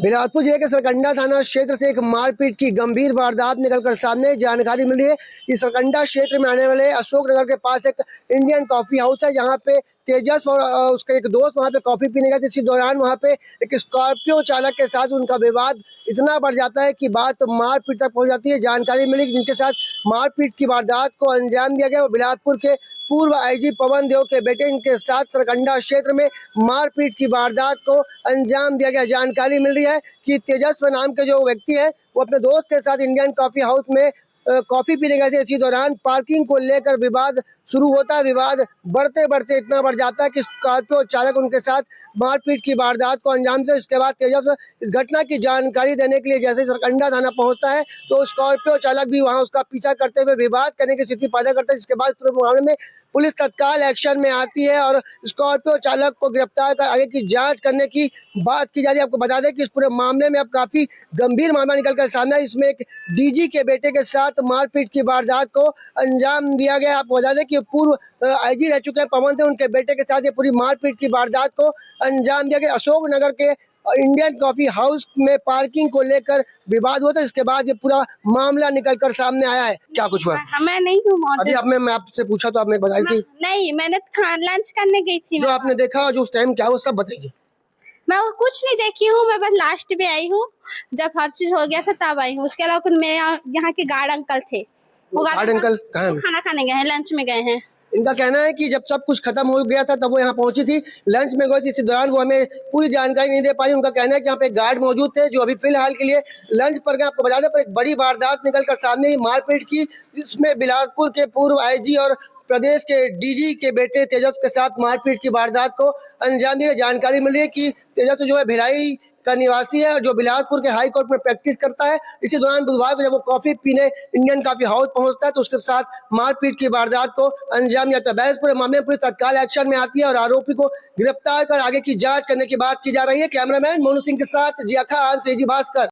बिलासपुर जिले के सरकंडा थाना क्षेत्र से एक मारपीट की गंभीर वारदात निकलकर सामने जानकारी मिली है कि सरकंडा क्षेत्र में आने वाले अशोक नगर के पास एक इंडियन कॉफी हाउस है, जहां पे तेजस और उसका एक दोस्त वहां पे कॉफी पीने गए थे। इसी दौरान वहां पे एक स्कॉर्पियो चालक के साथ उनका विवाद इतना बढ़ जाता है कि बात मारपीट तक पहुंच जाती है। जानकारी मिली कि जिनके साथ मारपीट की वारदात को अंजाम दिया गया वो बिलासपुर के पूर्व आईजी पवन देव के बेटे, इनके साथ सरकंडा क्षेत्र में मारपीट की वारदात को अंजाम दिया गया। जानकारी मिल रही है कि तेजस्व नाम के जो व्यक्ति है वो अपने दोस्त के साथ इंडियन कॉफी हाउस में कॉफी पीने गए थे। इसी दौरान पार्किंग को लेकर विवाद शुरू होता है। विवाद बढ़ते बढ़ते इतना बढ़ जाता है कि स्कॉर्पियो चालक उनके साथ मारपीट की वारदात को अंजाम दे। इसके बाद तेजस्व इस घटना की जानकारी देने के लिए जैसे सरकंडा थाना पहुंचता है तो स्कॉर्पियो चालक भी वहां उसका पीछा करते हुए विवाद करने की स्थिति पैदा करता है। जिसके बाद पूरे मामले में पुलिस तत्काल एक्शन में आती है और स्कॉर्पियो चालक को गिरफ्तार कर आगे की जांच करने की बात की जा रही है। आपको बता दें कि इस पूरे मामले में अब काफी गंभीर मामला निकल कर सामने है। इसमें एक डीजी के बेटे के साथ मारपीट की वारदात को अंजाम दिया गया। आपको बता दें कि पूर्व आईजी रह चुके हैं पवन थे, उनके बेटे के साथ ये पूरी मारपीट की वारदात को अंजाम दिया गया। अशोक नगर के इंडियन कॉफी हाउस में पार्किंग को लेकर विवाद हुआ था। इसके बाद ये पूरा मामला निकलकर सामने आया है। क्या कुछ हुआ? मैं नहीं हूँ अभी आप मैं आपसे पूछा तो आपने बताई थी नहीं, मैंने लंच करने गई थी। जो आपने देखा जो उस टाइम क्या वो सब बताइए। मैं वो कुछ नहीं देखी हूँ, मैं बस लास्ट पे आई हूँ जब हर चीज हो गया था तब आई हूँ। उसके अलावा कुछ मेरे यहाँ के गार्ड अंकल थे, वो गार्ड अंकल कहाँ हैं? खाना खाने गए हैं, लंच में गए हैं। इनका कहना है कि जब सब कुछ खत्म हो गया था तब वो यहाँ पहुंची थी, लंच में गई थी। इसी दौरान वो हमें पूरी जानकारी नहीं दे पाई। उनका कहना है कि यहाँ पे गार्ड मौजूद थे जो अभी फिलहाल के लिए लंच पर गए। आपको बता दें पर एक बड़ी वारदात निकल कर सामने ही मारपीट की, जिसमें बिलासपुर के पूर्व आईजी और प्रदेश के डीजी के बेटे तेजस के साथ मारपीट की वारदात को अंजाम दिया। जानकारी मिली है कि तेजस जो है भिलाई का निवासी है जो बिलासपुर के हाई कोर्ट में प्रैक्टिस करता है। इसी दौरान बुधवार को जब वो कॉफी पीने इंडियन कॉफी हाउस पहुंचता है तो उसके साथ मारपीट की वारदात को अंजाम दिया था। बहस पूरे मामले में पुलिस तत्काल एक्शन में आती है और आरोपी को गिरफ्तार कर आगे की जांच करने की बात की जा रही है। कैमरामैन मोनू सिंह के साथ जिया खान, सेजी भास्कर।